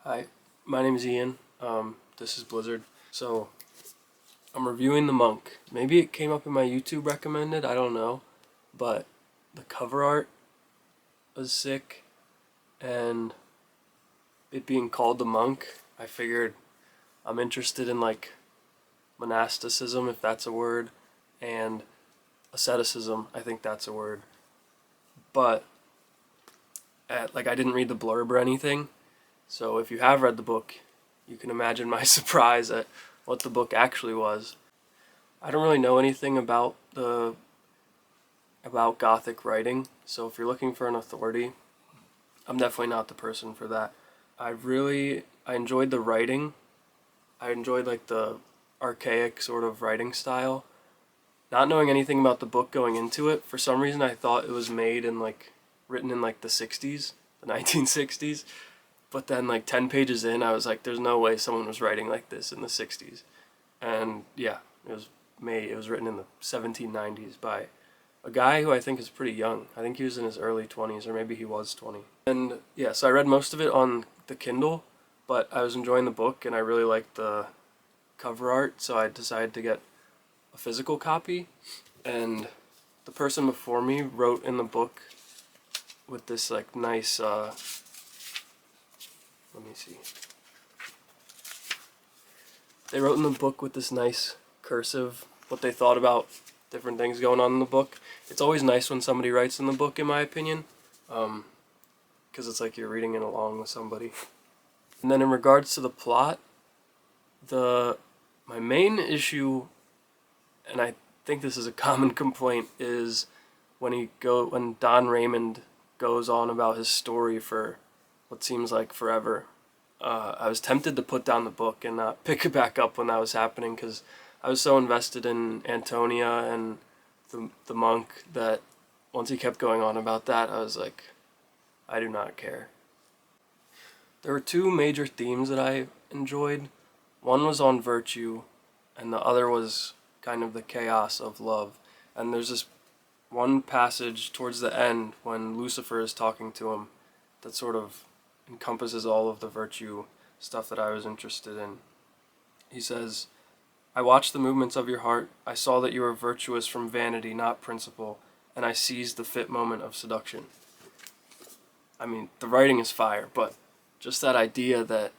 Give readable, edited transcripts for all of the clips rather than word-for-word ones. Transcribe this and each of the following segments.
Hi, my name is Ian. This is Blizzard. So, I'm reviewing The Monk. Maybe it came up in my YouTube recommended, I don't know. But the cover art was sick, and it being called The Monk, I figured I'm interested in like monasticism, if that's a word, and asceticism, I think that's a word. But, I didn't read the blurb or anything, so if you have read the book, you can imagine my surprise at what the book actually was. I don't really know anything about Gothic writing, so if you're looking for an authority, I'm definitely not the person for that. I enjoyed the writing. I enjoyed like the archaic sort of writing style. Not knowing anything about the book going into it, for some reason I thought it was made in like written in like the 60s, the 1960s. But then like 10 pages in, I was like there's no way someone was writing like this in the 60s. And yeah, it was written in the 1790s by a guy who I think is pretty young. I think he was in his early 20s, or maybe he was 20. And yeah, so I read most of it on the Kindle, but I was enjoying the book and I really liked the cover art, so I decided to get a physical copy. And the person before me wrote in the book with this like nice, let me see. They wrote in the book with this nice cursive what they thought about different things going on in the book. It's always nice when somebody writes in the book, in my opinion, because it's like you're reading it along with somebody. And then in regards to the plot, the my main issue, and I think this is a common complaint, is when Don Raymond goes on about his story for what seems like forever. I was tempted to put down the book and not pick it back up when that was happening because I was so invested in Antonia and the monk that once he kept going on about that, I was like, I do not care. There were two major themes that I enjoyed. One was on virtue, and the other was kind of the chaos of love. And there's this one passage towards the end when Lucifer is talking to him that sort of encompasses all of the virtue stuff that I was interested in. He says, I watched the movements of your heart. I saw that you were virtuous from vanity, not principle, and I seized the fit moment of seduction. I mean, the writing is fire, but just that idea that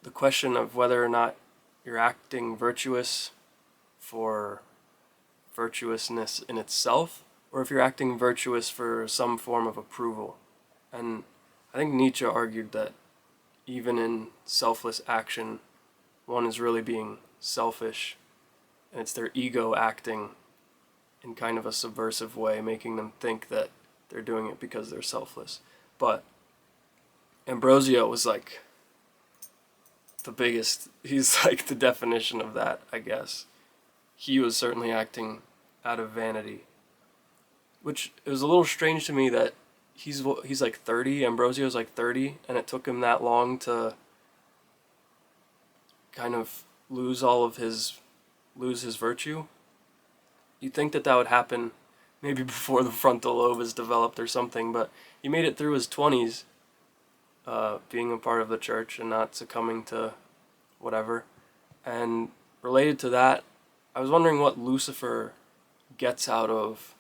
the question of whether or not you're acting virtuous for virtuousness in itself, or if you're acting virtuous for some form of approval. And I think Nietzsche argued that even in selfless action, one is really being selfish, and it's their ego acting in kind of a subversive way, making them think that they're doing it because they're selfless. But Ambrosio was like he's like the definition of that, I guess. He was certainly acting out of vanity, which it was a little strange to me that he's like 30, Ambrosio's like 30, and it took him that long to kind of lose his virtue. You'd think that would happen maybe before the frontal lobe is developed or something, but he made it through his 20s, being a part of the church and not succumbing to whatever. And related to that, I was wondering what Lucifer gets out of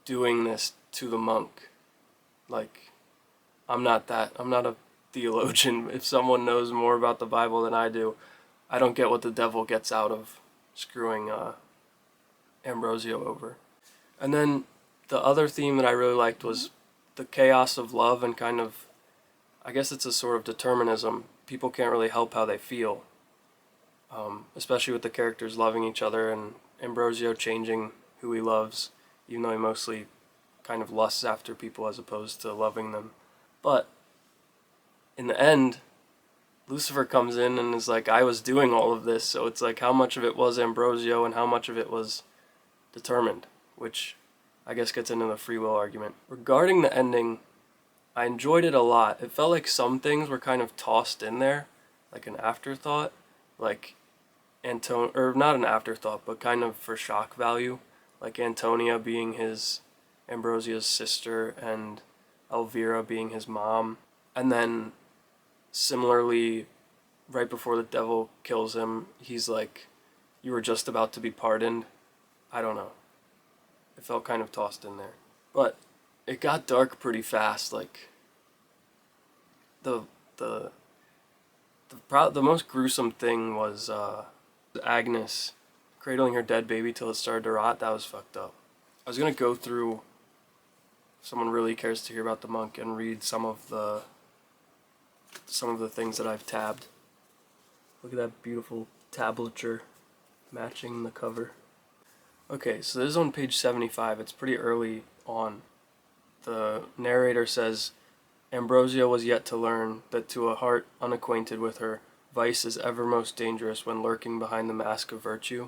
doing this to the monk. Like, I'm not a theologian. If someone knows more about the Bible than I do, I don't get what the devil gets out of screwing Ambrosio over. And then the other theme that I really liked was the chaos of love and kind of, I guess it's a sort of determinism. People can't really help how they feel, especially with the characters loving each other and Ambrosio changing who he loves, even though he mostly kind of lusts after people as opposed to loving them. But in the end, Lucifer comes in and is like, I was doing all of this, so it's like how much of it was Ambrosio and how much of it was determined, which I guess gets into the free will argument. Regarding the ending, I enjoyed it a lot. It felt like some things were kind of tossed in there, like an afterthought, like or not an afterthought, but kind of for shock value, like Antonia being Ambrosio's sister and Elvira being his mom. And then similarly, right before the devil kills him, he's like, "You were just about to be pardoned." I don't know. It felt kind of tossed in there. But it got dark pretty fast. Like the the the most gruesome thing was Agnes cradling her dead baby till it started to rot. That was fucked up. I was gonna go through. If someone really cares to hear about the monk and read some of the things that I've tabbed. Look at that beautiful tablature matching the cover. Okay, so this is on page 75. It's pretty early on. The narrator says, Ambrosio was yet to learn that to a heart unacquainted with her, vice is ever most dangerous when lurking behind the mask of virtue.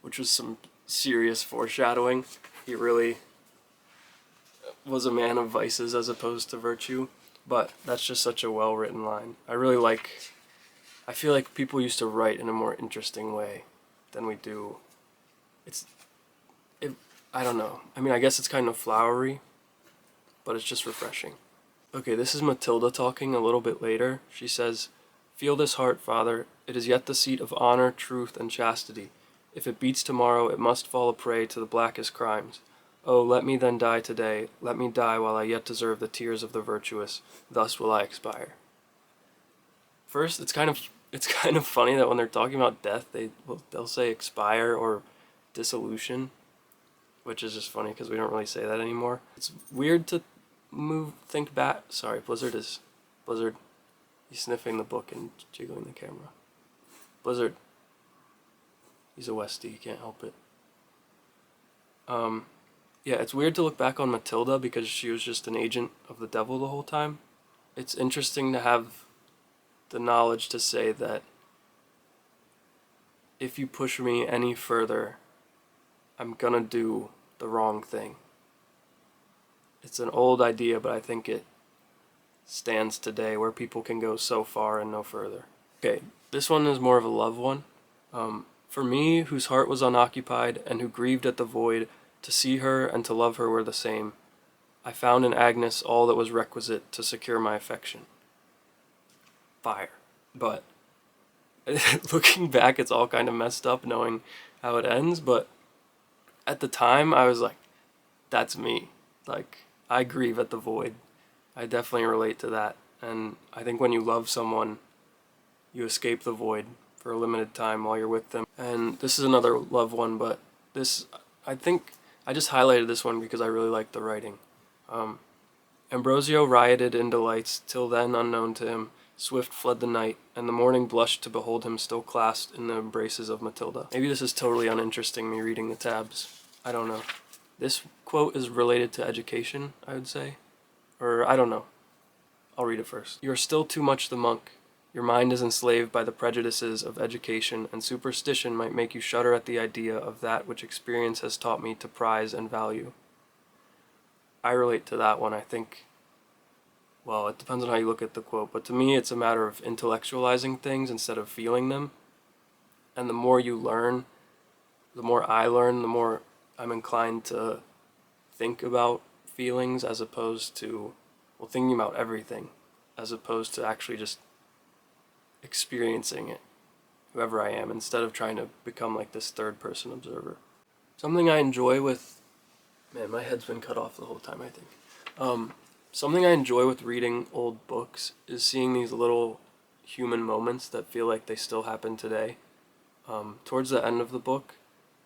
Which was some serious foreshadowing. He really was a man of vices as opposed to virtue. But that's just such a well-written line. I feel like people used to write in a more interesting way than we do. I don't know. I mean, I guess it's kind of flowery, but it's just refreshing. Okay, this is Matilda talking a little bit later. She says, "Feel this heart, Father. It is yet the seat of honor, truth, and chastity. If it beats tomorrow, it must fall a prey to the blackest crimes. Oh, let me then die today. Let me die while I yet deserve the tears of the virtuous. Thus will I expire." First, it's kind of funny that when they're talking about death, they'll say expire or dissolution, which is just funny because we don't really say that anymore. It's weird to think back. Sorry, Blizzard. He's sniffing the book and jiggling the camera. Blizzard. He's a Westie, he can't help it. Yeah, it's weird to look back on Matilda because she was just an agent of the devil the whole time. It's interesting to have the knowledge to say that if you push me any further, I'm gonna do the wrong thing. It's an old idea, but I think it stands today where people can go so far and no further. Okay, this one is more of a love one. For me, whose heart was unoccupied and who grieved at the void, to see her and to love her were the same. I found in Agnes all that was requisite to secure my affection. Fire. But looking back, it's all kind of messed up knowing how it ends, but at the time I was like, that's me. Like, I grieve at the void. I definitely relate to that. And I think when you love someone, you escape the void for a limited time while you're with them. And this is another love one, but I think I just highlighted this one because I really like the writing. Ambrosio rioted in delights, till then unknown to him. Swift fled the night, and the morning blushed to behold him still clasped in the embraces of Matilda. Maybe this is totally uninteresting, me reading the tabs. I don't know. This quote is related to education, I would say. Or, I don't know. I'll read it first. "You are still too much the monk. Your mind is enslaved by the prejudices of education, and superstition might make you shudder at the idea of that which experience has taught me to prize and value." I relate to that one. I think, well, it depends on how you look at the quote, but to me it's a matter of intellectualizing things instead of feeling them. And the more you learn, the more I learn, the more I'm inclined to think about feelings as opposed to, well, thinking about everything, as opposed to actually just experiencing it, whoever I am, instead of trying to become like this third person observer. Something I enjoy with, man, my head's been cut off the whole time, I think. Something I enjoy with reading old books is seeing these little human moments that feel like they still happen today. Towards the end of the book,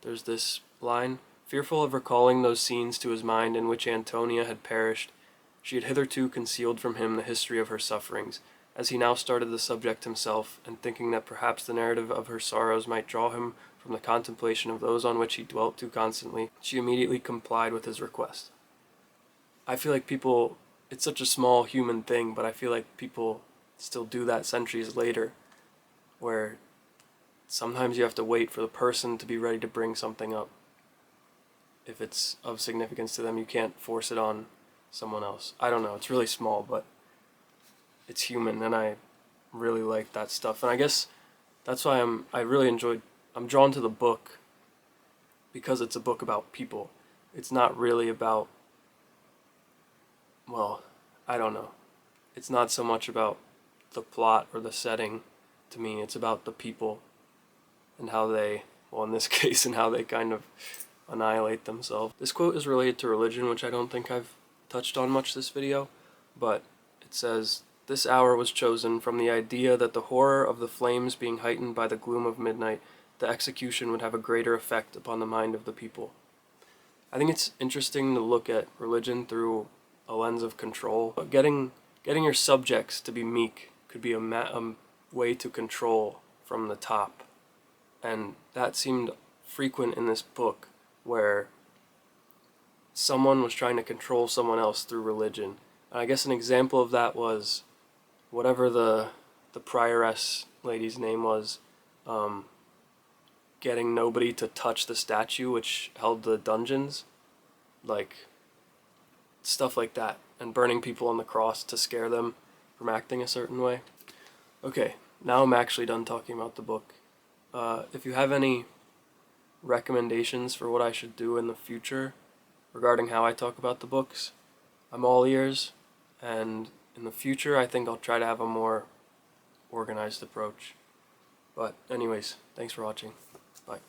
there's this line: "Fearful of recalling those scenes to his mind in which Antonia had perished, she had hitherto concealed from him the history of her sufferings. As he now started the subject himself, and thinking that perhaps the narrative of her sorrows might draw him from the contemplation of those on which he dwelt too constantly, she immediately complied with his request." I feel like people, it's such a small human thing, but I feel like people still do that centuries later, where sometimes you have to wait for the person to be ready to bring something up. If it's of significance to them, you can't force it on someone else. I don't know, it's really small, but it's human, and I really like that stuff. And I guess that's why I'm drawn to the book, because it's a book about people. It's not really about, well, I don't know. it's not so much about the plot or the setting to me, it's about the people and how they, well, in this case, and how they kind of annihilate themselves. This quote is related to religion, which I don't think I've touched on much this video, but it says, "This hour was chosen from the idea that the horror of the flames being heightened by the gloom of midnight, the execution would have a greater effect upon the mind of the people." I think it's interesting to look at religion through a lens of control. Getting your subjects to be meek could be a way to control from the top. And that seemed frequent in this book, where someone was trying to control someone else through religion. And I guess an example of that was whatever the prioress lady's name was, getting nobody to touch the statue which held the dungeons, like stuff like that, and burning people on the cross to scare them from acting a certain way. Okay, now I'm actually done talking about the book. If you have any recommendations for what I should do in the future regarding how I talk about the books, I'm all ears, and in the future I think I'll try to have a more organized approach. But anyways, thanks for watching. Bye.